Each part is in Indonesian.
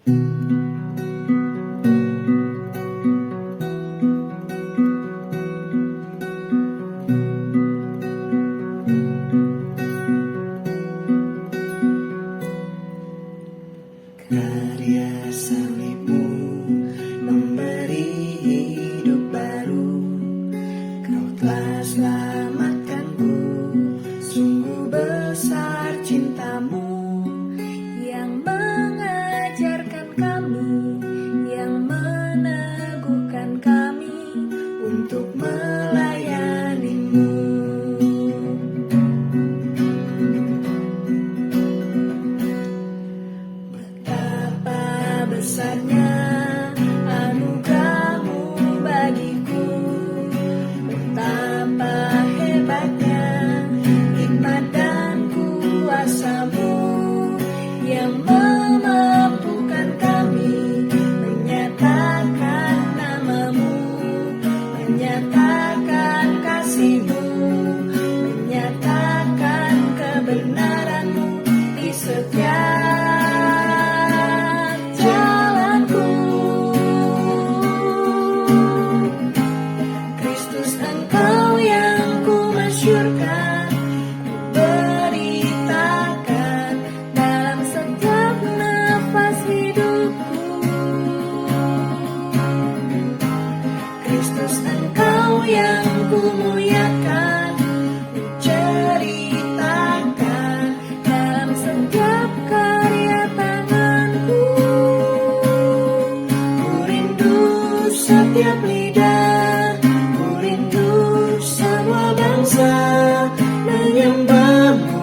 Karya salibmu memberi hidup baru. Kau telah selamatkanku, sungguh besar cintamu, yang mengajarkan kami, yang meneguhkan kami untuk melayanimu. Betapa besarnya anugerahmu bagiku, betapa hebatnya hikmat dan kuasamu, yang memampukan kami menyatakan namamu, menyatakan kasihmu, menyatakan kebenaranmu di setiap jalanku. Kristus, Engkau yang ku masyurkan, ku beritakan dalam setiap nafas hidupku. Kristus, Engkau yang ku muliakan, ku ceritakan dalam setiap karya tanganku. Ku rindu setiap lidah, ku rindu semua bangsa menyembahmu.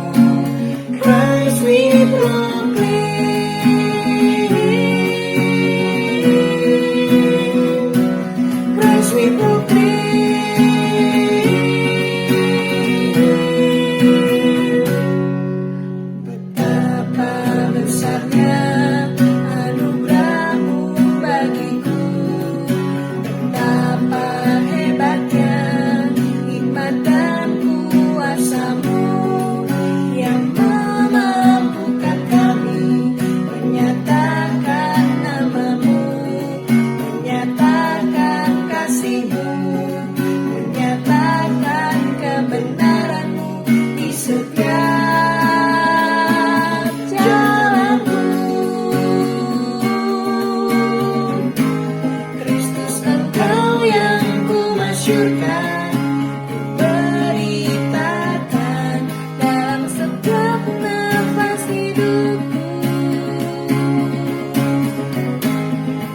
Christ we proclaim, Christ we proclaim. Betapa besarnya anugerahmu bagiku, betapa hebatnya hikmat dan kuasamu, yang memampukan kami menyatakan namamu, menyatakan kasihmu, menyatakan kebenaranmu di setiap jalanku. Kristus, Engkau yang ku masyurkan, ku beritakan dalam setiap nafas hidupku.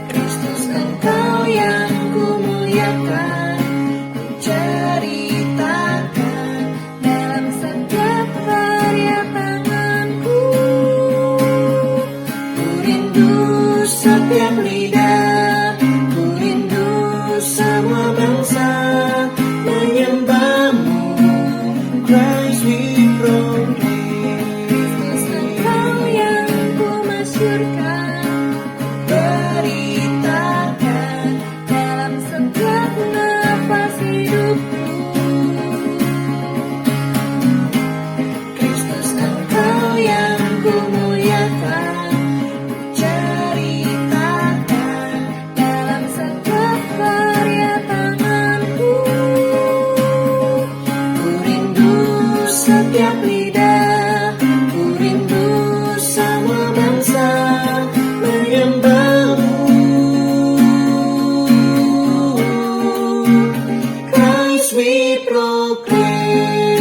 Kristus, Engkau yang ku muliakan, ku ceritakan dalam setiap karya tanganku. Ku rindu setiap lidah, ku rindu semua bangsa menyembahmu. Christ we proclaim. Kristus, Engkau yang ku masyurkan, beritakan dalam setiap nafas hidupku. Kristus, Engkau yang ku muliakan, ku ceritakan dalam setiap karya tanganku. Ku rindu setiap lidah, ku rindu semua bangsa menyembahmu. Christ we proclaim.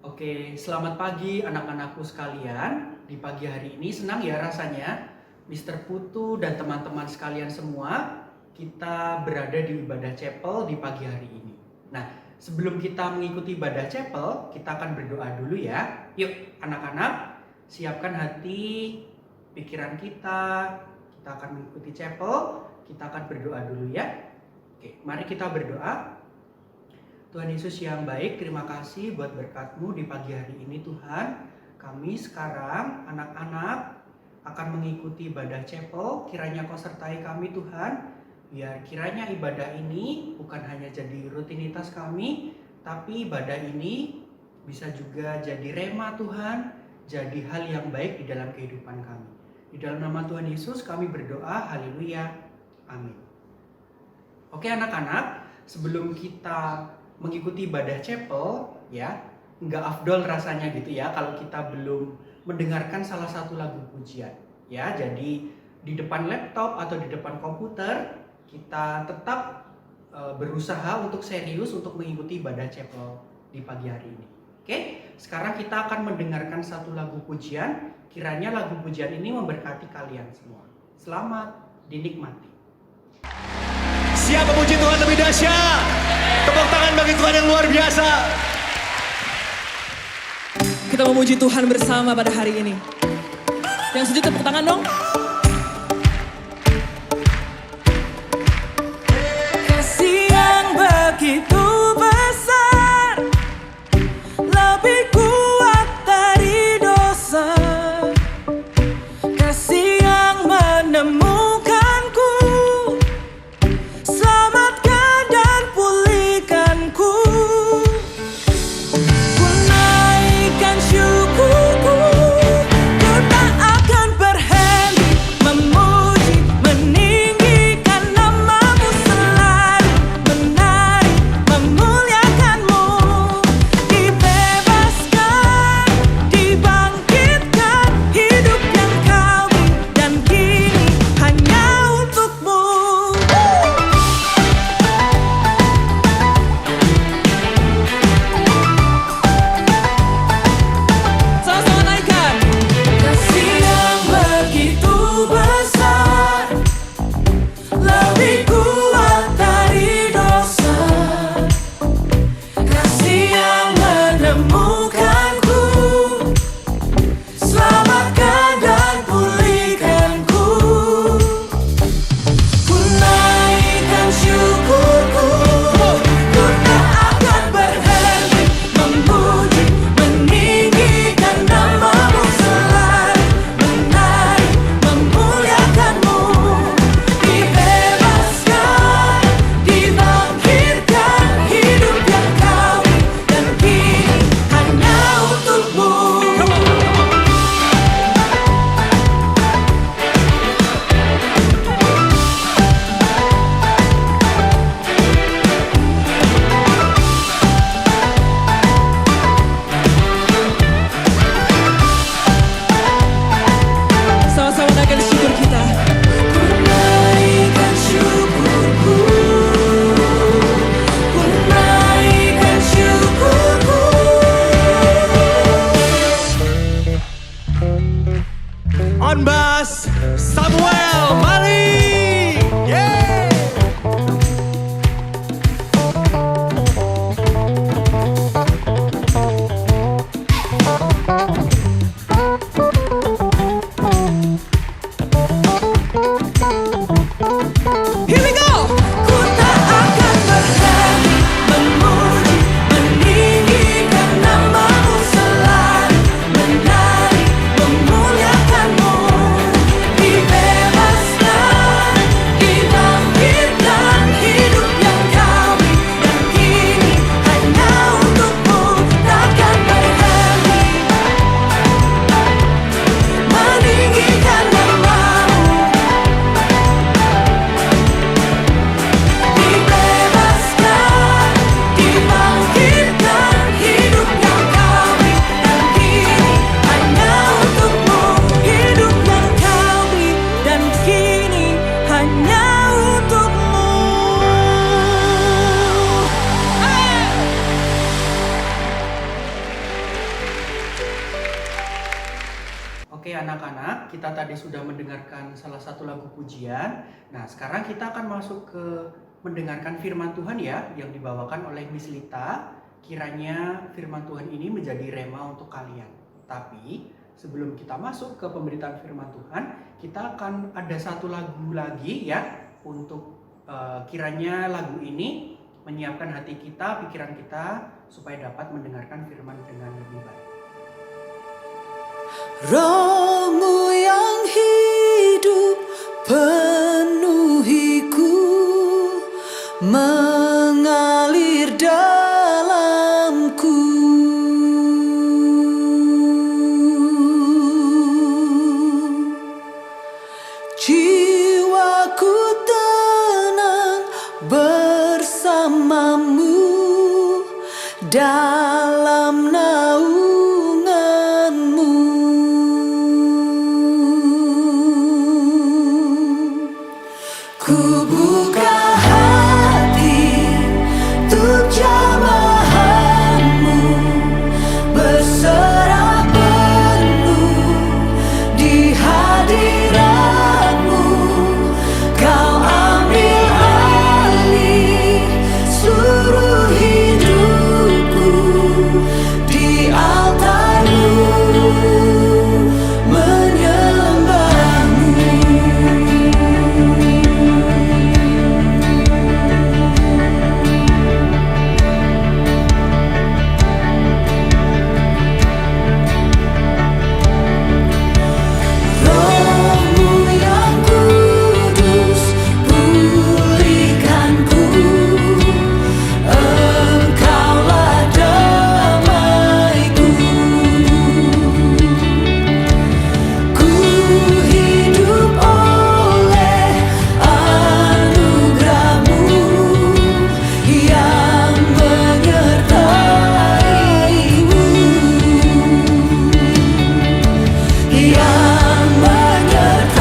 Oke, selamat pagi anak-anakku sekalian. Di pagi hari ini senang ya rasanya Mr. Putu dan teman-teman sekalian semua kita berada di ibadah chapel di pagi hari ini. Nah, sebelum kita mengikuti ibadah chapel, kita akan berdoa dulu ya. Yuk anak-anak, siapkan hati, pikiran kita akan mengikuti chapel, kita akan berdoa dulu ya. Oke, mari kita berdoa. Tuhan Yesus yang baik, terima kasih buat berkat-Mu di pagi hari ini Tuhan. Kami sekarang anak-anak akan mengikuti ibadah chapel, kiranya Kau sertai kami Tuhan. Biar kiranya ibadah ini bukan hanya jadi rutinitas kami, tapi ibadah ini bisa juga jadi rema Tuhan, jadi hal yang baik di dalam kehidupan kami. Di dalam nama Tuhan Yesus kami berdoa, haleluya, amin. Oke anak-anak, sebelum kita mengikuti ibadah chapel ya, nggak afdol rasanya gitu ya kalau kita belum mendengarkan salah satu lagu pujian ya. Jadi di depan laptop atau di depan komputer kita tetap berusaha untuk serius untuk mengikuti ibadah chapel di pagi hari ini. Oke, sekarang kita akan mendengarkan satu lagu pujian. Kiranya lagu pujian ini memberkati kalian semua. Selamat dinikmati. Siap memuji Tuhan lebih dahsyat. Tepuk tangan bagi Tuhan yang luar biasa. Kita memuji Tuhan bersama pada hari ini. Yang setuju tepuk tangan dong. Kasih yang begitu besar, lebih kuat dari dosa. Kasih yang menemukanku, selamatkan dan pulihkanku. Ku naikkan syukurku, ku tak akan berhenti memuji, meninggikan namamu selalu, menari, memuliakanmu. Dibebaskan, dibangkitkan, hidup yang kau beri dan kini hanya untukmu. Sama-sama naikkan. Kasih yang begitu besar, lebih kuat dari dosa. Kasih yang menemukanku, selamatkan dan pulihkanku. Ku naikkan syukurku, ku tak akan berhenti memuji, meninggikan namamu selalu, menari, memuliakanmu. Dibebaskan, dibangkitkan, hidup yang kau beri dan kini hanya untukmu. Sama-sama naikkan syukur kita. Ku naikkan syukurku, ku naikkan syukurku. On bass, Samuel Mali. Yeah. Here we go. Ku tak akan berhenti memuji, meninggikan namamu selalu, menari, memuliakanmu. Dibebaskan, dibangkitkan, hidup yang kau beri dan kini hanya untukmu. Takkan berhenti meninggikan namamu. Dibebaskan, dibangkitkan, hidup yang kau beri dan kini hanya untukmu. Hidup yang kau beri dan kini hanya untukmu. Oke anak-anak, kita tadi sudah mendengarkan salah satu lagu pujian. Nah sekarang kita akan masuk ke mendengarkan firman Tuhan ya, yang dibawakan oleh Miss Lita. Kiranya firman Tuhan ini menjadi rema untuk kalian. Tapi sebelum kita masuk ke pemberitaan firman Tuhan, kita akan ada satu lagu lagi ya, untuk kiranya lagu ini menyiapkan hati kita, pikiran kita, supaya dapat mendengarkan firman dengan lebih baik. Rohmu yang hidup penuhiku, mengalir dalamku. dalam naunganmu. Ku buka hati untuk jamahanmu, berserah penuh di hadiratmu. Kau ambil alih seluruh hidupku di altarmu, menyembahmu. Rohmu yang kudus, pulihkanku. Engkaulah damaiku. Ku hidup oleh anugerahmu yang menyertaimu, yang menyertaiku.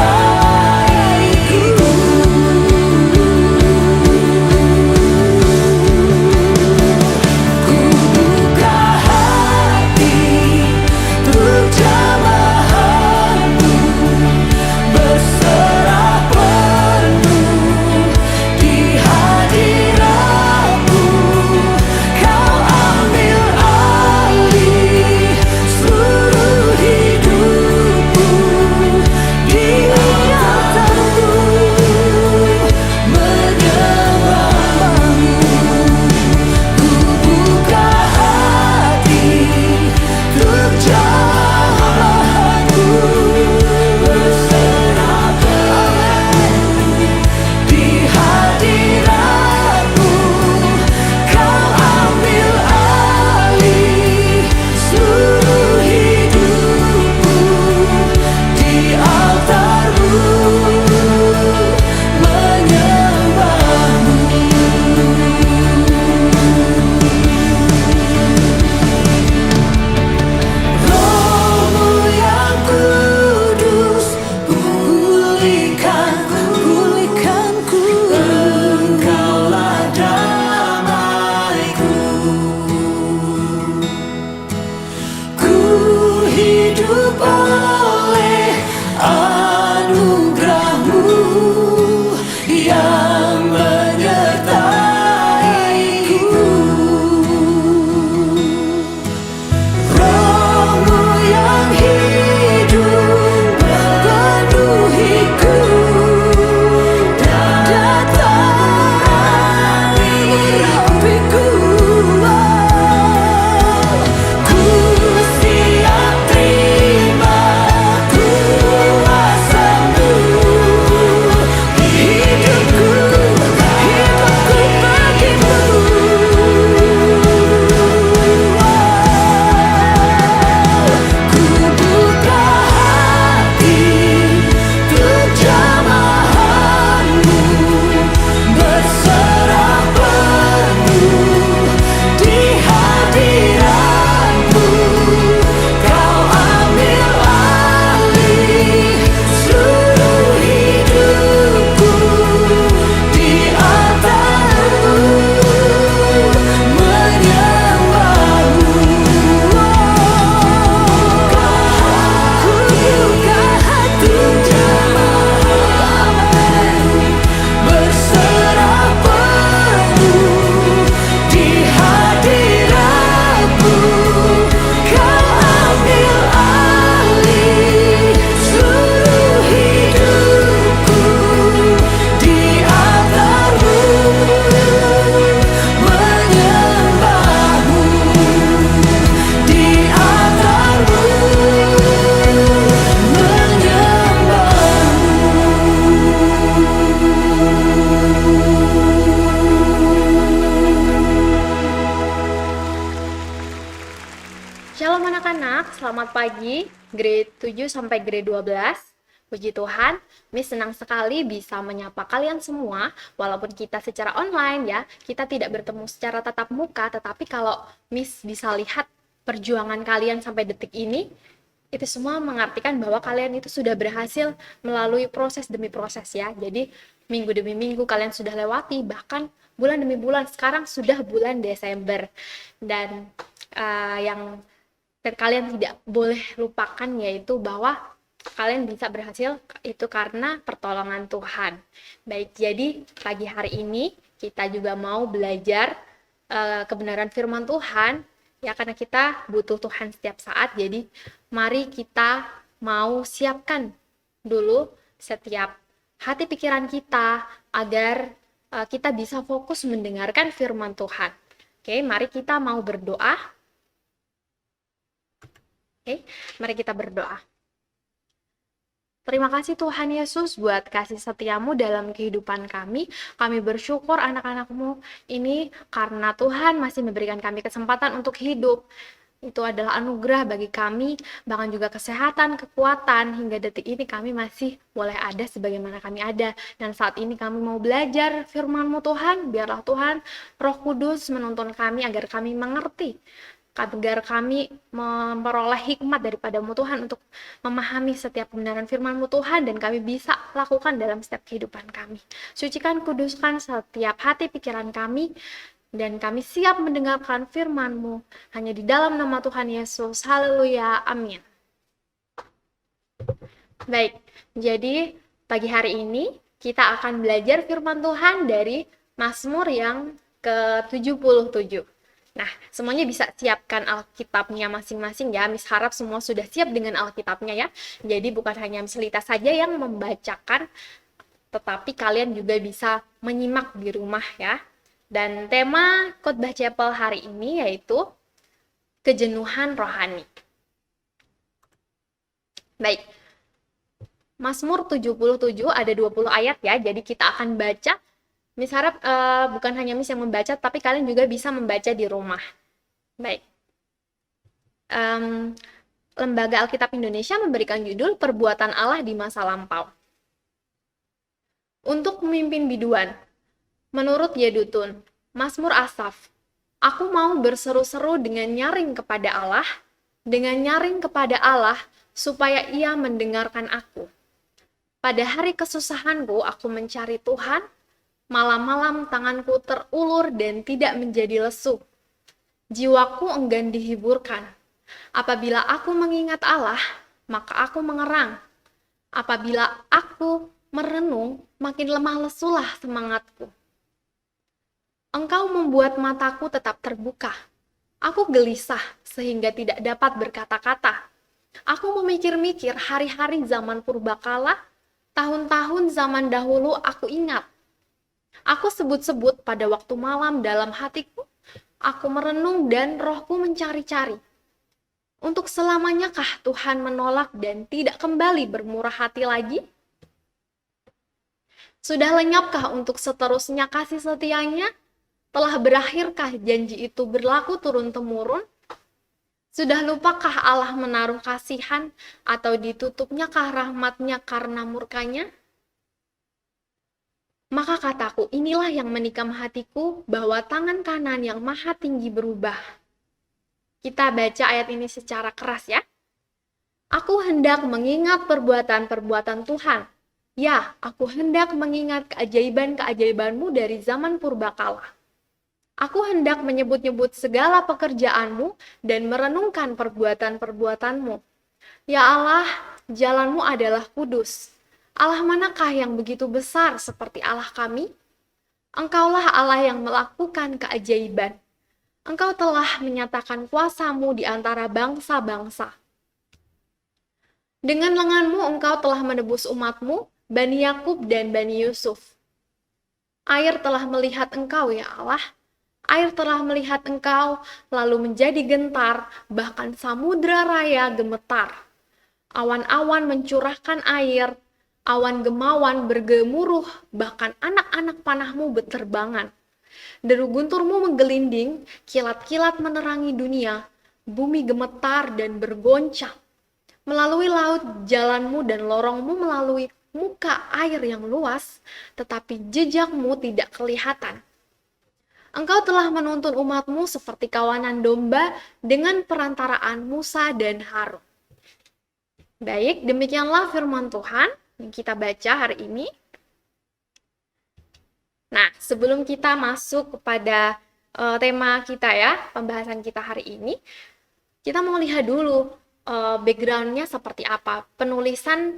Ku buka hati untuk jamahanmu, berserah penuh di hadiratmu. Kau ambil alih seluruh hidupku di altarmu, menyembahmu. Ku buka hati untuk jamahanmu, berserah penuh di hadiratmu. Kau ambil alih seluruh hidupku di altarmu, menyembahmu. Rohmu yang kudus, pulihkanku. Engkaulah damaiku. Ku hidup oleh anugerahmu yang menyertaiku. Rohmu yang hidup memenuhiku, datangi hatiku. Ku siap terima kuasamu, hidupku bagimu. Ku buka hati untuk jamahanmu, berserah penuh di hadiratmu. Kau ambil alih seluruh hidupku di altarmu, menyembahmu. Ku buka hati jamahanmu, berserah penuh di hadiratmu. Kau ambil alih seluruh hidupku di altarmu, menyembahmu. Di altarmu, Shalom anak-anak, selamat pagi, grade 7 sampai grade 12. Puji Tuhan, Miss senang sekali bisa menyapa kalian semua, walaupun kita secara online ya, kita tidak bertemu secara tatap muka, tetapi kalau Miss bisa lihat perjuangan kalian sampai detik ini, itu semua mengartikan bahwa kalian itu sudah berhasil melalui proses demi proses ya. Jadi minggu demi minggu kalian sudah lewati, bahkan bulan demi bulan, sekarang sudah bulan Desember. Dan yang kalian tidak boleh lupakan yaitu bahwa kalian bisa berhasil itu karena pertolongan Tuhan. Baik, jadi pagi hari ini kita juga mau belajar kebenaran firman Tuhan ya, karena kita butuh Tuhan setiap saat. Jadi mari kita mau siapkan dulu setiap hati pikiran kita agar kita bisa fokus mendengarkan firman Tuhan. Oke, mari kita mau berdoa. Oke, mari kita berdoa. Terima kasih Tuhan Yesus buat kasih setiamu dalam kehidupan kami. Kami bersyukur anak-anakmu ini karena Tuhan masih memberikan kami kesempatan untuk hidup. Itu adalah anugerah bagi kami, bahkan juga kesehatan, kekuatan, hingga detik ini kami masih boleh ada sebagaimana kami ada. Dan saat ini kami mau belajar firman-Mu Tuhan, biarlah Tuhan Roh Kudus menuntun kami agar kami mengerti, agar kami memperoleh hikmat daripada-Mu Tuhan untuk memahami setiap kebenaran firman-Mu Tuhan, dan kami bisa lakukan dalam setiap kehidupan kami. Sucikan, kuduskan setiap hati pikiran kami, dan kami siap mendengarkan firman-Mu hanya di dalam nama Tuhan Yesus. Haleluya, amin. Baik, jadi pagi hari ini kita akan belajar firman Tuhan dari Mazmur yang ke-77. Nah, semuanya bisa siapkan Alkitabnya masing-masing ya. Miss harap semua sudah siap dengan Alkitabnya ya. Jadi bukan hanya Miss Lita saja yang membacakan, tetapi kalian juga bisa menyimak di rumah ya. Dan tema khotbah chapel hari ini yaitu kejenuhan rohani. Baik, Mazmur 77 ada 20 ayat ya, jadi kita akan baca. Miss harap bukan hanya Miss yang membaca, tapi kalian juga bisa membaca di rumah. Baik. Lembaga Alkitab Indonesia memberikan judul Perbuatan Allah di Masa Lampau. Untuk pemimpin biduan, menurut Yedutun, Mazmur Asaf, aku mau berseru-seru dengan nyaring kepada Allah, supaya ia mendengarkan aku. Pada hari kesusahanku, aku mencari Tuhan. Malam-malam tanganku terulur dan tidak menjadi lesu. Jiwaku enggan dihiburkan. Apabila aku mengingat Allah, maka aku mengerang. Apabila aku merenung, makin lemah lesulah semangatku. Engkau membuat mataku tetap terbuka. Aku gelisah sehingga tidak dapat berkata-kata. Aku memikir-mikir hari-hari zaman purbakala, tahun-tahun zaman dahulu aku ingat. Aku sebut-sebut pada waktu malam dalam hatiku, aku merenung dan rohku mencari-cari. Untuk selamanyakah Tuhan menolak dan tidak kembali bermurah hati lagi? Sudah lenyapkah untuk seterusnya kasih setianya? Telah berakhirkah janji itu berlaku turun-temurun? Sudah lupakah Allah menaruh kasihan atau ditutupnyakah rahmatnya karena murkanya? Maka kataku, inilah yang menikam hatiku, bahwa tangan kanan yang maha tinggi berubah. Kita baca ayat ini secara keras ya. Aku hendak mengingat perbuatan-perbuatan Tuhan. Ya, aku hendak mengingat keajaiban-keajaibanmu dari zaman purbakala. Aku hendak menyebut-nyebut segala pekerjaanmu dan merenungkan perbuatan-perbuatanmu. Ya Allah, jalanmu adalah kudus. Allah manakah yang begitu besar seperti Allah kami? Engkaulah Allah yang melakukan keajaiban. Engkau telah menyatakan kuasa-Mu di antara bangsa-bangsa. Dengan lengan-Mu engkau telah menebus umat-Mu, Bani Yakub dan Bani Yusuf. Air telah melihat engkau ya Allah. Air telah melihat engkau, lalu menjadi gentar, bahkan samudra raya gemetar. Awan-awan mencurahkan air, awan gemawan bergemuruh, bahkan anak-anak panahmu berterbangan. Deru gunturmu menggelinding, kilat-kilat menerangi dunia, bumi gemetar dan bergoncang. melalui laut jalanmu dan lorongmu melalui muka air yang luas, tetapi jejakmu tidak kelihatan. Engkau telah menuntun umatmu seperti kawanan domba dengan perantaraan Musa dan Harun. Baik, demikianlah firman Tuhan yang kita baca hari ini. Nah, sebelum kita masuk kepada tema kita ya, pembahasan kita hari ini, kita mau lihat dulu background-nya seperti apa. Penulisan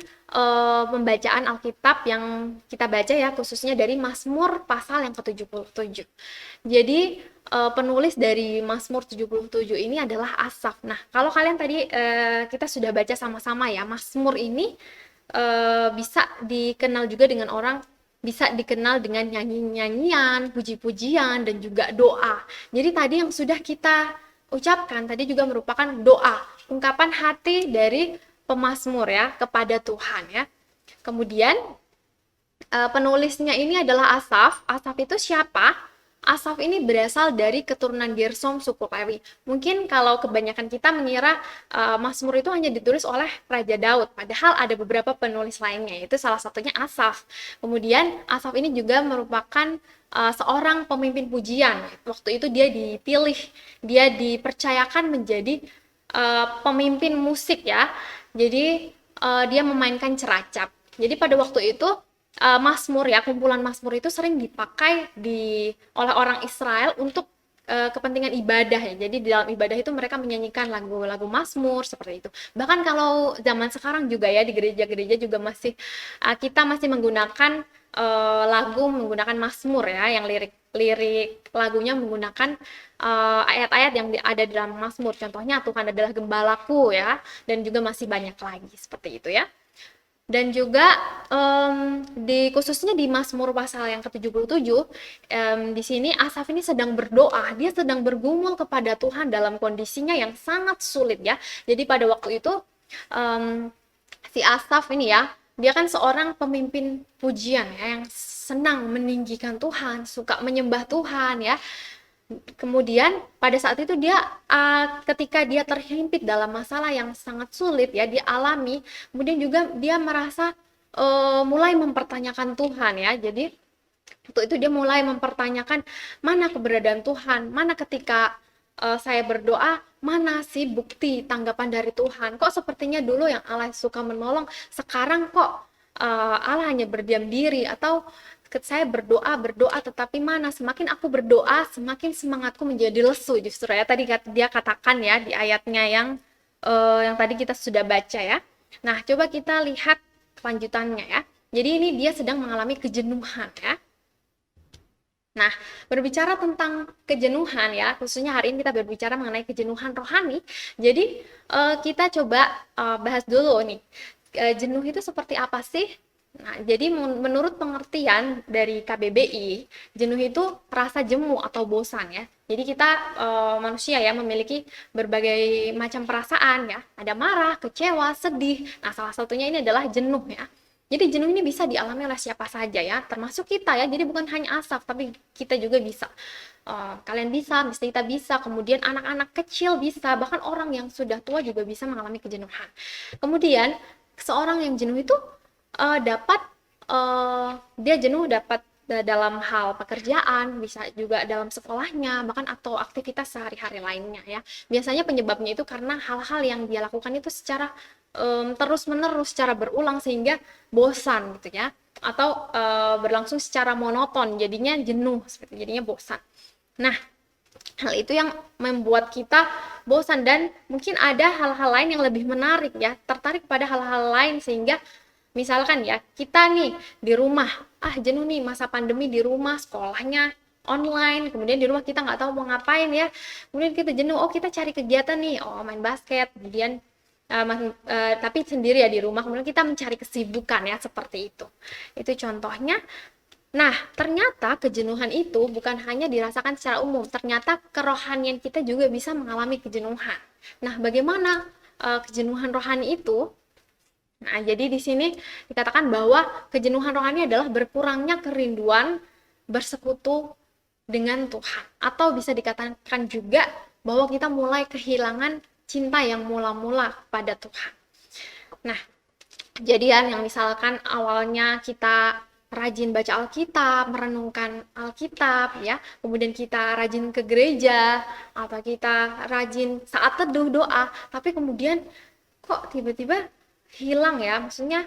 pembacaan Alkitab yang kita baca ya, khususnya dari Mazmur pasal yang ke-77. Jadi penulis dari Mazmur 77 ini adalah Asaf. Nah, kalau kalian tadi kita sudah baca sama-sama ya, Mazmur ini bisa dikenal juga dengan bisa dikenal dengan nyanyi-nyanyian, puji-pujian, dan juga doa. Jadi tadi yang sudah kita ucapkan tadi juga merupakan doa, ungkapan hati dari pemazmur ya kepada Tuhan ya. Kemudian penulisnya ini adalah Asaf. Asaf itu siapa? Asaf ini berasal dari keturunan Gersom suku Lewi. Mungkin kalau kebanyakan kita mengira Mazmur itu hanya ditulis oleh Raja Daud, padahal ada beberapa penulis lainnya, itu salah satunya Asaf. Kemudian Asaf ini juga merupakan seorang pemimpin pujian. Waktu itu dia dipilih, dia dipercayakan menjadi pemimpin musik ya. Jadi dia memainkan ceracap. Jadi pada waktu itu Mazmur ya, kumpulan Mazmur itu sering dipakai oleh orang Israel untuk kepentingan ibadah ya. Jadi di dalam ibadah itu mereka menyanyikan lagu-lagu Mazmur seperti itu. Bahkan kalau zaman sekarang juga ya, di gereja-gereja juga kita masih menggunakan lagu menggunakan Mazmur ya, yang lirik lagunya menggunakan ayat-ayat yang ada di dalam Mazmur. Contohnya Tuhan adalah gembalaku ya, dan juga masih banyak lagi seperti itu ya. Dan juga khususnya di Mazmur pasal yang ke-77, di sini Asaf ini sedang berdoa, dia sedang bergumul kepada Tuhan dalam kondisinya yang sangat sulit ya. Jadi pada waktu itu si Asaf ini ya, dia kan seorang pemimpin pujian ya, yang senang meninggikan Tuhan, suka menyembah Tuhan ya. Kemudian pada saat itu dia ketika dia terhimpit dalam masalah yang sangat sulit ya dialami, kemudian juga dia merasa mulai mempertanyakan Tuhan ya. Jadi waktu itu dia mulai mempertanyakan mana keberadaan Tuhan, mana ketika saya berdoa, mana sih bukti tanggapan dari Tuhan. Kok sepertinya dulu yang Allah suka menolong, sekarang kok Allah hanya berdiam diri, atau saya berdoa tetapi mana semakin aku berdoa semakin semangatku menjadi lesu justru ya. Tadi dia katakan ya di ayatnya yang tadi kita sudah baca ya. Nah, coba kita lihat kelanjutannya ya. Jadi ini dia sedang mengalami kejenuhan ya. Nah, berbicara tentang kejenuhan ya, khususnya hari ini kita berbicara mengenai kejenuhan rohani. Jadi kita coba bahas dulu nih, jenuh itu seperti apa sih? Nah, jadi menurut pengertian dari KBBI, jenuh itu rasa jemu atau bosan ya. Jadi kita manusia ya memiliki berbagai macam perasaan ya. Ada marah, kecewa, sedih. Nah, salah satunya ini adalah jenuh ya. Jadi jenuh ini bisa dialami oleh siapa saja ya, termasuk kita ya. Jadi bukan hanya Asaf, tapi kita juga bisa. Kalian bisa, kita bisa, kemudian anak-anak kecil bisa, bahkan orang yang sudah tua juga bisa mengalami kejenuhan. Kemudian seorang yang jenuh itu dia jenuh dapat dalam hal pekerjaan, bisa juga dalam sekolahnya, bahkan atau aktivitas sehari-hari lainnya ya. Biasanya penyebabnya itu karena hal-hal yang dia lakukan itu secara terus-menerus, secara berulang sehingga bosan gitu ya, atau berlangsung secara monoton, jadinya jenuh, seperti jadinya bosan. Nah, hal itu yang membuat kita bosan, dan mungkin ada hal-hal lain yang lebih menarik ya, tertarik pada hal-hal lain sehingga misalkan ya, kita nih di rumah, jenuh nih masa pandemi di rumah, sekolahnya online, kemudian di rumah kita nggak tahu mau ngapain ya, kemudian kita jenuh, kita cari kegiatan nih, main basket, kemudian tapi sendiri ya di rumah, kemudian kita mencari kesibukan ya, seperti itu contohnya. Nah, ternyata kejenuhan itu bukan hanya dirasakan secara umum, ternyata kerohanian kita juga bisa mengalami kejenuhan. Nah, bagaimana kejenuhan rohani itu? Nah, jadi di sini dikatakan bahwa kejenuhan rohani adalah berkurangnya kerinduan bersekutu dengan Tuhan. Atau bisa dikatakan juga bahwa kita mulai kehilangan cinta yang mula-mula pada Tuhan. Nah, kejadian yang misalkan awalnya kita rajin baca Alkitab, merenungkan Alkitab ya, kemudian kita rajin ke gereja atau kita rajin saat teduh doa, tapi kemudian kok tiba-tiba hilang ya, maksudnya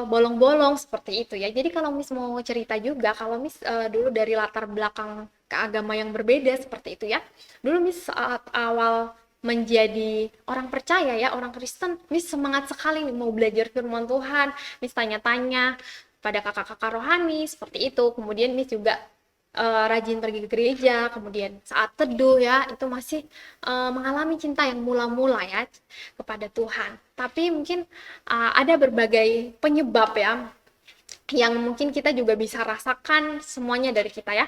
bolong-bolong seperti itu ya. Jadi kalau Miss mau cerita juga, kalau Miss dulu dari latar belakang keagama yang berbeda seperti itu ya. Dulu Miss saat awal menjadi orang percaya ya, orang Kristen, Miss semangat sekali nih mau belajar firman Tuhan, Miss tanya-tanya pada kakak-kakak rohani seperti itu. Kemudian Miss juga rajin pergi ke gereja, kemudian saat teduh ya, itu masih mengalami cinta yang mula-mula ya kepada Tuhan. Tapi mungkin ada berbagai penyebab ya, yang mungkin kita juga bisa rasakan semuanya dari kita ya.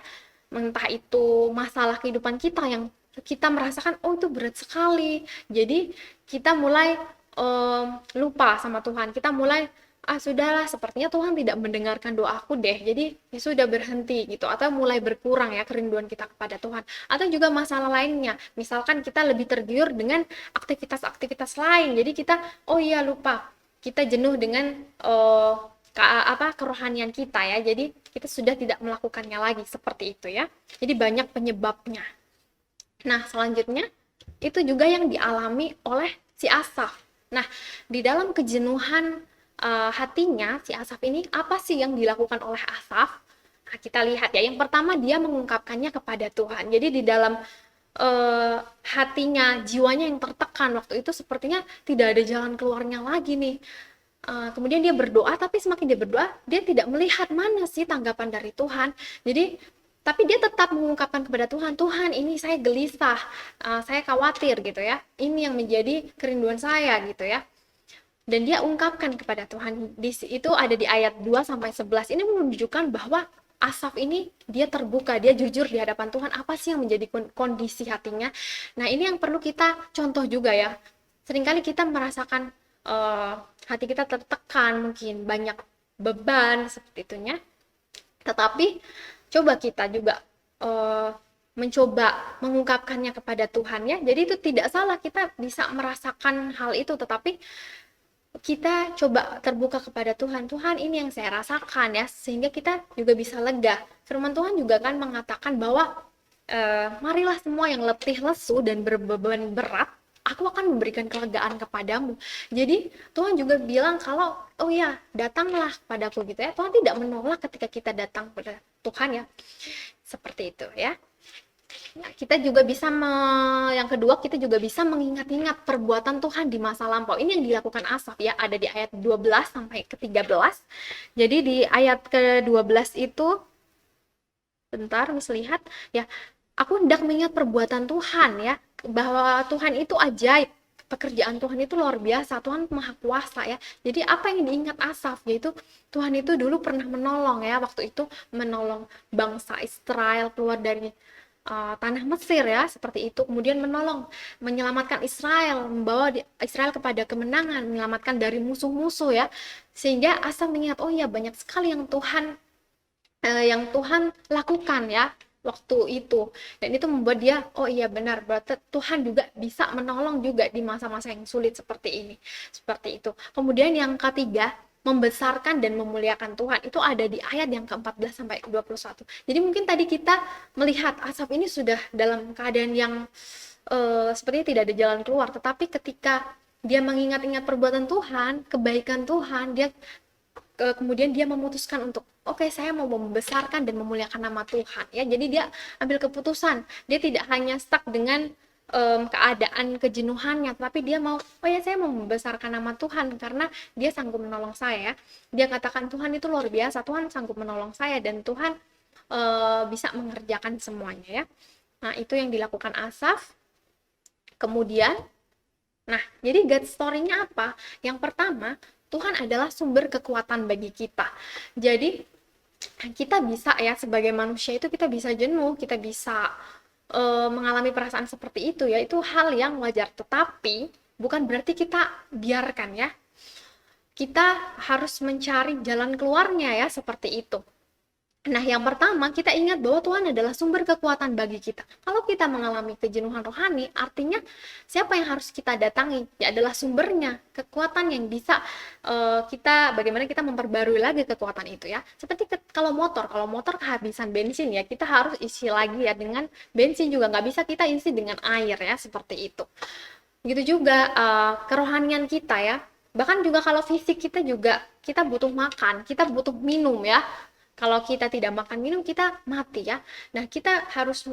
Entah itu masalah kehidupan kita yang kita merasakan, oh itu berat sekali. Jadi kita mulai lupa sama Tuhan. Kita mulai, sudahlah, sepertinya Tuhan tidak mendengarkan doaku deh. Jadi ya sudah, berhenti gitu. Atau mulai berkurang ya kerinduan kita kepada Tuhan. Atau juga masalah lainnya. Misalkan kita lebih tergiur dengan aktivitas-aktivitas lain. Jadi kita, oh iya lupa. Kita jenuh dengan kerohanian kita ya. Jadi kita sudah tidak melakukannya lagi seperti itu ya. Jadi banyak penyebabnya. Nah, selanjutnya itu juga yang dialami oleh si Asaf. Nah, di dalam kejenuhan hatinya si Asaf ini, apa sih yang dilakukan oleh Asaf? Nah, kita lihat ya. Yang pertama, dia mengungkapkannya kepada Tuhan. Jadi di dalam hatinya, jiwanya yang tertekan waktu itu sepertinya tidak ada jalan keluarnya lagi nih. Kemudian dia berdoa, tapi semakin dia berdoa, dia tidak melihat mana sih tanggapan dari Tuhan. Jadi tapi dia tetap mengungkapkan kepada Tuhan, Tuhan ini saya gelisah, saya khawatir gitu ya. Ini yang menjadi kerinduan saya gitu ya. Dan dia ungkapkan kepada Tuhan. Itu ada di ayat 2-11. Ini menunjukkan bahwa Asaf ini dia terbuka, dia jujur di hadapan Tuhan. Apa sih yang menjadi kondisi hatinya? Nah, ini yang perlu kita contoh juga ya. Seringkali kita merasakan hati kita tertekan, mungkin banyak beban seperti itunya. Tetapi coba kita juga mencoba mengungkapkannya kepada Tuhan ya. Jadi itu tidak salah, kita bisa merasakan hal itu, tetapi kita coba terbuka kepada Tuhan. Tuhan, ini yang saya rasakan ya, sehingga kita juga bisa lega. Firman Tuhan juga kan mengatakan bahwa marilah semua yang letih lesu dan berbeban berat, aku akan memberikan kelegaan kepadamu. Jadi Tuhan juga bilang kalau, oh ya, datanglah kepadaku gitu ya. Tuhan tidak menolak ketika kita datang kepada Tuhan ya. Seperti itu ya. Nah, kita juga bisa yang kedua, kita juga bisa mengingat-ingat perbuatan Tuhan di masa lampau. Ini yang dilakukan Asaf ya, ada di ayat 12 sampai ke 13. Jadi di ayat ke-12 itu, bentar, Miss lihat ya. Aku hendak mengingat perbuatan Tuhan ya, bahwa Tuhan itu ajaib, pekerjaan Tuhan itu luar biasa, Tuhan maha kuasa ya. Jadi apa yang diingat Asaf, yaitu Tuhan itu dulu pernah menolong ya, waktu itu menolong bangsa Israel keluar dari tanah Mesir ya, seperti itu. Kemudian menyelamatkan Israel, membawa Israel kepada kemenangan, menyelamatkan dari musuh-musuh ya. Sehingga Asaf mengingat, oh ya, banyak sekali yang Tuhan lakukan ya waktu itu. Dan itu membuat dia, oh iya benar, berarti Tuhan juga bisa menolong juga di masa-masa yang sulit seperti ini. Seperti itu. Kemudian yang ketiga, membesarkan dan memuliakan Tuhan. Itu ada di ayat yang ke-14 sampai ke-21. Jadi mungkin tadi kita melihat Asaf ini sudah dalam keadaan yang sepertinya tidak ada jalan keluar, tetapi ketika dia mengingat-ingat perbuatan Tuhan, kebaikan Tuhan, dia kemudian dia memutuskan untuk, oke, saya mau membesarkan dan memuliakan nama Tuhan ya. Jadi dia ambil keputusan, dia tidak hanya stuck dengan keadaan kejenuhannya, tapi dia mau, oh ya, saya mau membesarkan nama Tuhan karena dia sanggup menolong saya. Dia katakan, Tuhan itu luar biasa, Tuhan sanggup menolong saya dan Tuhan bisa mengerjakan semuanya ya. Nah, itu yang dilakukan Asaf. Kemudian, nah, jadi God story-nya apa? Yang pertama, Tuhan adalah sumber kekuatan bagi kita. Jadi kita bisa ya, sebagai manusia itu kita bisa jenuh, kita bisa mengalami perasaan seperti itu ya, itu hal yang wajar. Tetapi bukan berarti kita biarkan ya. Kita harus mencari jalan keluarnya ya, seperti itu. Nah, yang pertama, kita ingat bahwa Tuhan adalah sumber kekuatan bagi kita. Kalau kita mengalami kejenuhan rohani, artinya siapa yang harus kita datangi? Ya adalah sumbernya, kekuatan yang bisa bagaimana kita memperbarui lagi kekuatan itu ya. Seperti kalau motor kehabisan bensin ya, kita harus isi lagi ya dengan bensin juga, nggak bisa kita isi dengan air ya, seperti itu. Gitu juga kerohanian kita ya. Bahkan juga kalau fisik kita juga, kita butuh makan, kita butuh minum ya. Kalau kita tidak makan minum, kita mati ya. Nah, kita harus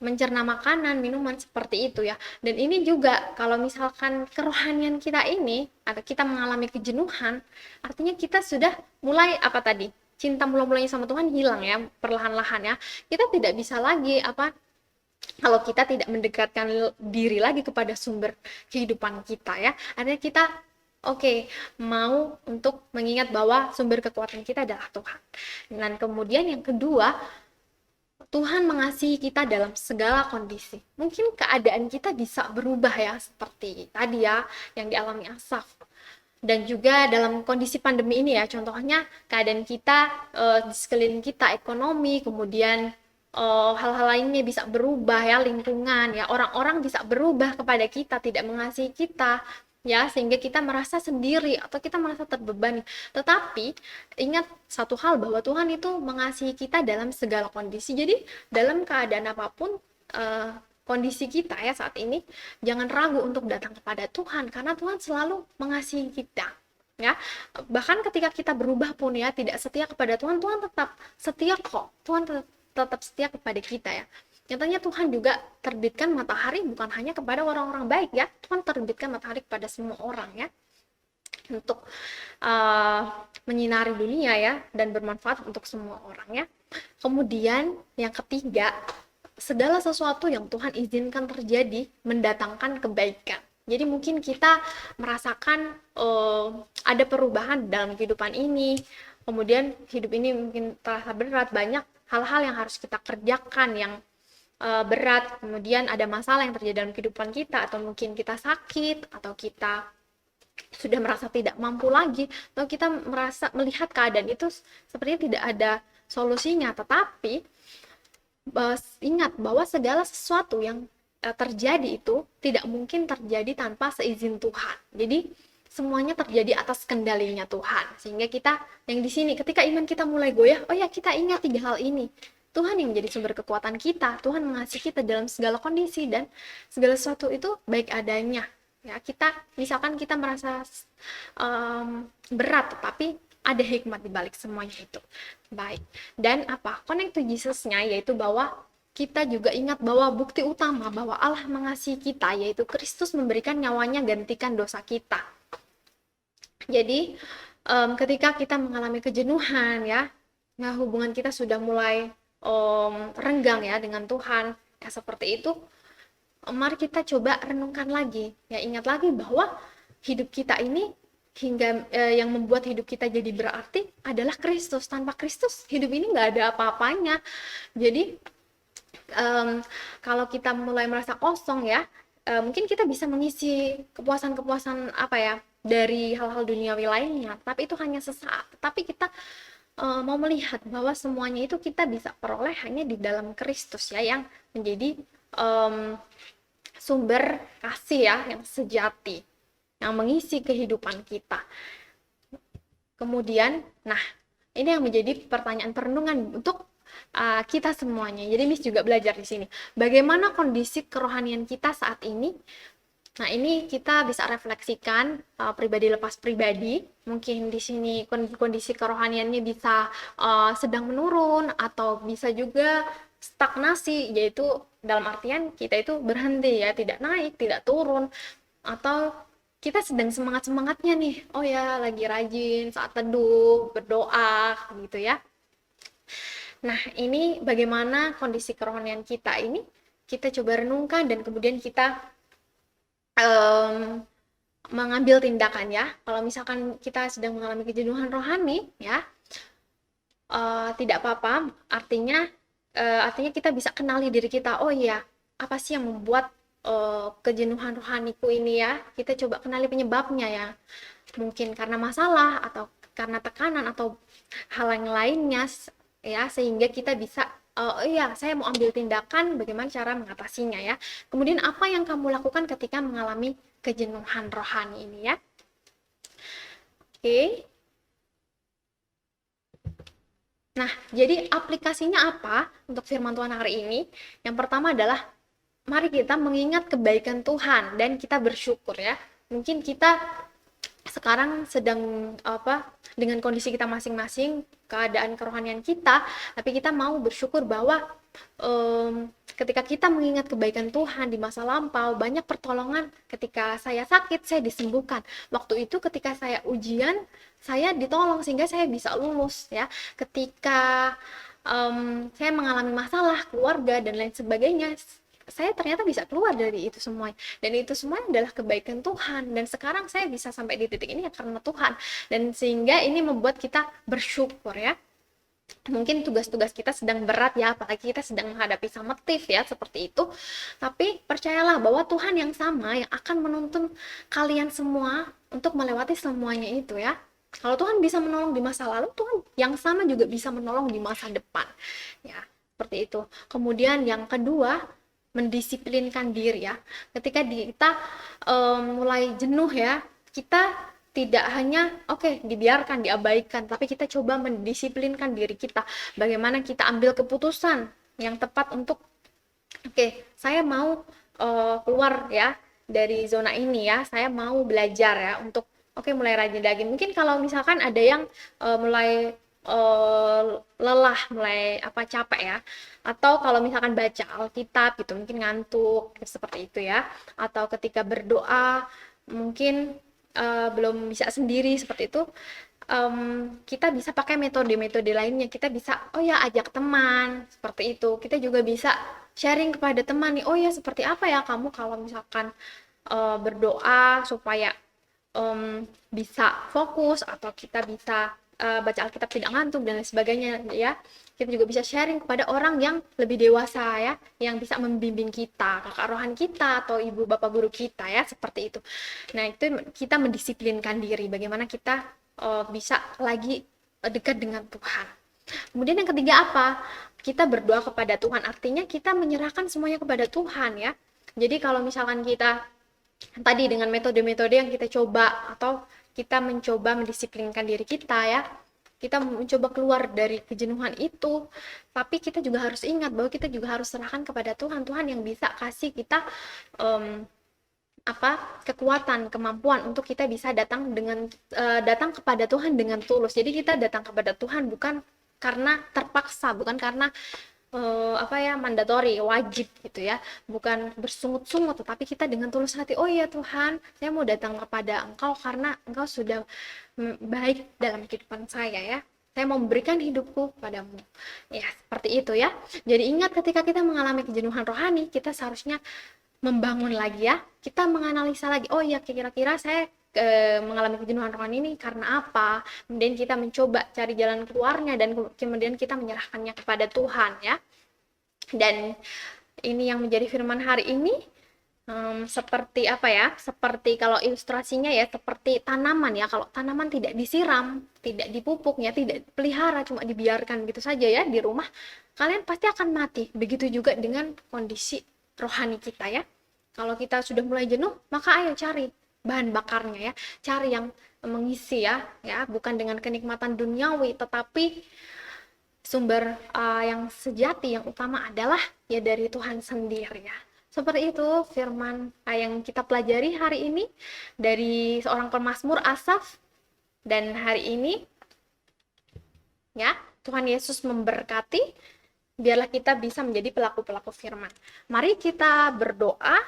mencerna makanan, minuman seperti itu ya. Dan ini juga kalau misalkan kerohanian kita ini, atau kita mengalami kejenuhan, artinya kita sudah mulai cinta mula-mulanya sama Tuhan hilang ya, perlahan-lahan ya. Kita tidak bisa lagi kalau kita tidak mendekatkan diri lagi kepada sumber kehidupan kita ya. Artinya kita mau untuk mengingat bahwa sumber kekuatan kita adalah Tuhan. Dan kemudian yang kedua, Tuhan mengasihi kita dalam segala kondisi. Mungkin keadaan kita bisa berubah ya, seperti tadi ya, yang dialami Asaf. Dan juga dalam kondisi pandemi ini ya, contohnya keadaan kita di sekeliling kita, ekonomi, kemudian hal-hal lainnya bisa berubah ya, lingkungan ya, orang-orang bisa berubah kepada kita, tidak mengasihi kita ya, sehingga kita merasa sendiri atau kita merasa terbebani. Tetapi ingat satu hal, bahwa Tuhan itu mengasihi kita dalam segala kondisi. Jadi dalam keadaan apapun kondisi kita ya saat ini, jangan ragu untuk datang kepada Tuhan, karena Tuhan selalu mengasihi kita ya. Bahkan ketika kita berubah pun ya, tidak setia kepada Tuhan, Tuhan tetap setia kok. Tuhan tetap setia kepada kita ya. Nyatanya Tuhan juga terbitkan matahari bukan hanya kepada orang-orang baik ya. Tuhan terbitkan matahari kepada semua orang ya, untuk menyinari dunia ya, dan bermanfaat untuk semua orang ya. Kemudian yang ketiga, segala sesuatu yang Tuhan izinkan terjadi mendatangkan kebaikan. Jadi mungkin kita merasakan ada perubahan dalam kehidupan ini, kemudian hidup ini mungkin terasa berat, banyak hal-hal yang harus kita kerjakan yang berat, kemudian ada masalah yang terjadi dalam kehidupan kita, atau mungkin kita sakit, atau kita sudah merasa tidak mampu lagi, atau kita melihat keadaan itu sepertinya tidak ada solusinya. Tetapi ingat bahwa segala sesuatu yang terjadi itu tidak mungkin terjadi tanpa seizin Tuhan. Jadi semuanya terjadi atas kendalinya Tuhan, sehingga kita yang di sini ketika iman kita mulai goyah, kita ingat 3 hal ini. Tuhan yang menjadi sumber kekuatan kita, Tuhan mengasihi kita dalam segala kondisi, dan segala sesuatu itu baik adanya ya. Misalkan kita merasa berat, tetapi ada hikmat di balik semuanya itu. Baik. Dan connect to Jesus-nya, yaitu bahwa kita juga ingat bahwa bukti utama bahwa Allah mengasihi kita, yaitu Kristus memberikan nyawanya gantikan dosa kita. Jadi ketika kita mengalami kejenuhan ya, hubungan kita sudah mulai renggang ya dengan Tuhan ya, seperti itu, mari kita coba renungkan lagi ya, ingat lagi bahwa hidup kita ini hingga yang membuat hidup kita jadi berarti adalah Kristus. Tanpa Kristus hidup ini nggak ada apa-apanya. Jadi kalau kita mulai merasa kosong ya, mungkin kita bisa mengisi kepuasan-kepuasan dari hal-hal duniawi lainnya, tapi itu hanya sesaat. Tapi kita mau melihat bahwa semuanya itu kita bisa peroleh hanya di dalam Kristus ya, yang menjadi sumber kasih ya, yang sejati, yang mengisi kehidupan kita. Kemudian, ini yang menjadi pertanyaan perenungan untuk kita semuanya. Jadi Miss juga belajar di sini, bagaimana kondisi kerohanian kita saat ini. Nah, ini kita bisa refleksikan pribadi lepas pribadi. Mungkin di sini kondisi kerohaniannya bisa sedang menurun, atau bisa juga stagnasi, yaitu dalam artian kita itu berhenti ya, tidak naik, tidak turun, atau kita sedang semangat-semangatnya nih, lagi rajin saat teduh, berdoa gitu ya. Nah, ini bagaimana kondisi kerohanian kita ini, kita coba renungkan, dan kemudian kita mengambil tindakan ya. Kalau misalkan kita sedang mengalami kejenuhan rohani ya, tidak apa-apa, artinya kita bisa kenali diri kita. Apa sih yang membuat kejenuhan rohaniku ini ya? Kita coba kenali penyebabnya ya. Mungkin karena masalah, atau karena tekanan, atau hal yang lainnya. ya, sehingga kita bisa oh iya, saya mau ambil tindakan bagaimana cara mengatasinya ya. Kemudian apa yang kamu lakukan ketika mengalami kejenuhan rohani ini ya. Oke. Nah, jadi aplikasinya apa untuk firman Tuhan hari ini? Yang pertama adalah mari kita mengingat kebaikan Tuhan dan kita bersyukur ya. Mungkin kita sekarang sedang dengan kondisi kita masing-masing, keadaan kerohanian kita, tapi kita mau bersyukur bahwa ketika kita mengingat kebaikan Tuhan di masa lampau, banyak pertolongan. Ketika saya sakit, saya disembuhkan. Waktu itu ketika saya ujian, saya ditolong sehingga saya bisa lulus ya. Ketika saya mengalami masalah keluarga dan lain sebagainya, saya ternyata bisa keluar dari itu semuanya, dan itu semua adalah kebaikan Tuhan, dan sekarang saya bisa sampai di titik ini ya karena Tuhan, dan sehingga ini membuat kita bersyukur ya. Mungkin tugas-tugas kita sedang berat ya, apalagi kita sedang menghadapi summative ya, seperti itu, tapi percayalah bahwa Tuhan yang sama yang akan menuntun kalian semua untuk melewati semuanya itu ya. Kalau Tuhan bisa menolong di masa lalu, Tuhan yang sama juga bisa menolong di masa depan ya, seperti itu. Kemudian yang kedua, mendisiplinkan diri ya. Ketika kita mulai jenuh ya, kita tidak hanya dibiarkan, diabaikan, tapi kita coba mendisiplinkan diri kita. Bagaimana kita ambil keputusan yang tepat untuk saya mau keluar ya dari zona ini ya, saya mau belajar ya untuk mulai rajin lagi. Mungkin kalau misalkan ada yang mulai lelah, mulai capek ya, atau kalau misalkan baca Alkitab gitu mungkin ngantuk seperti itu ya, atau ketika berdoa mungkin belum bisa sendiri seperti itu, kita bisa pakai metode-metode lainnya. Kita bisa ajak teman seperti itu. Kita juga bisa sharing kepada teman nih, seperti apa ya kamu kalau misalkan berdoa supaya bisa fokus, atau kita bisa baca Alkitab tidak ngantuk dan lain sebagainya ya. Kita juga bisa sharing kepada orang yang lebih dewasa ya, yang bisa membimbing kita, kakak rohani kita atau ibu bapak guru kita ya, seperti itu. Nah, itu kita mendisiplinkan diri bagaimana kita bisa lagi dekat dengan Tuhan. Kemudian yang ketiga apa? Kita berdoa kepada Tuhan, artinya kita menyerahkan semuanya kepada Tuhan ya. Jadi kalau misalkan kita tadi dengan metode-metode yang kita coba, atau kita mencoba mendisiplinkan diri kita ya, kita mencoba keluar dari kejenuhan itu, tapi kita juga harus ingat bahwa kita juga harus serahkan kepada Tuhan. Tuhan yang bisa kasih kita kekuatan, kemampuan untuk kita bisa datang kepada Tuhan dengan tulus. Jadi kita datang kepada Tuhan bukan karena terpaksa, bukan karena mandatori, wajib gitu ya, bukan bersungut-sungut, tetapi kita dengan tulus hati, Tuhan, saya mau datang kepada Engkau karena Engkau sudah baik dalam kehidupan saya ya, saya mau memberikan hidupku padamu ya, seperti itu ya. Jadi ingat, ketika kita mengalami kejenuhan rohani, kita seharusnya membangun lagi ya, kita menganalisa lagi, kira-kira saya mengalami kejenuhan rohani ini karena apa, kemudian kita mencoba cari jalan keluarnya, dan kemudian kita menyerahkannya kepada Tuhan ya. Dan ini yang menjadi firman hari ini, seperti seperti kalau ilustrasinya ya, seperti tanaman ya. Kalau tanaman tidak disiram, tidak dipupuk ya, tidak dipelihara, cuma dibiarkan gitu saja ya di rumah, kalian pasti akan mati. Begitu juga dengan kondisi rohani kita ya. Kalau kita sudah mulai jenuh, maka ayo cari bahan bakarnya ya, cari yang mengisi ya, bukan dengan kenikmatan duniawi, tetapi sumber yang sejati, yang utama adalah ya dari Tuhan sendiri ya. Seperti itu firman yang kita pelajari hari ini dari seorang pemazmur, Asaf. Dan hari ini ya, Tuhan Yesus memberkati, biarlah kita bisa menjadi pelaku-pelaku firman. Mari kita berdoa.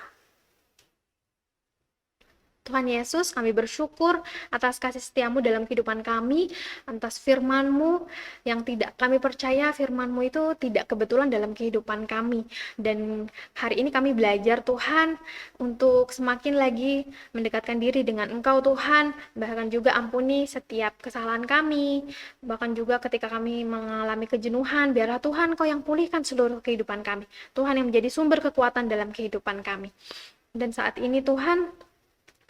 Tuhan Yesus, kami bersyukur atas kasih setiamu dalam kehidupan kami, atas firman-Mu yang tidak kami percaya, firman-Mu itu tidak kebetulan dalam kehidupan kami. Dan hari ini kami belajar Tuhan untuk semakin lagi mendekatkan diri dengan Engkau Tuhan, bahkan juga ampuni setiap kesalahan kami, bahkan juga ketika kami mengalami kejenuhan, biarlah Tuhan Kau yang pulihkan seluruh kehidupan kami, Tuhan yang menjadi sumber kekuatan dalam kehidupan kami. Dan saat ini Tuhan,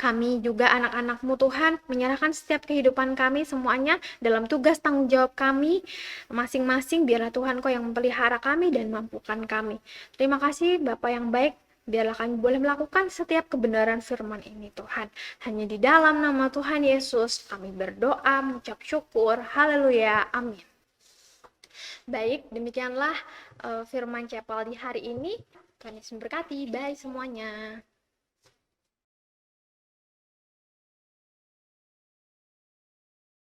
Kami juga anak-anak-Mu Tuhan, menyerahkan setiap kehidupan kami semuanya dalam tugas tanggung jawab kami masing-masing. Biarlah Tuhan Kau yang memelihara kami dan mampukan kami. Terima kasih Bapa yang baik, biarlah kami boleh melakukan setiap kebenaran firman ini Tuhan. Hanya di dalam nama Tuhan Yesus kami berdoa, mengucap syukur. Haleluya, amin. Baik, demikianlah firman Chapel di hari ini. Tuhan Yesus memberkati. Bye semuanya.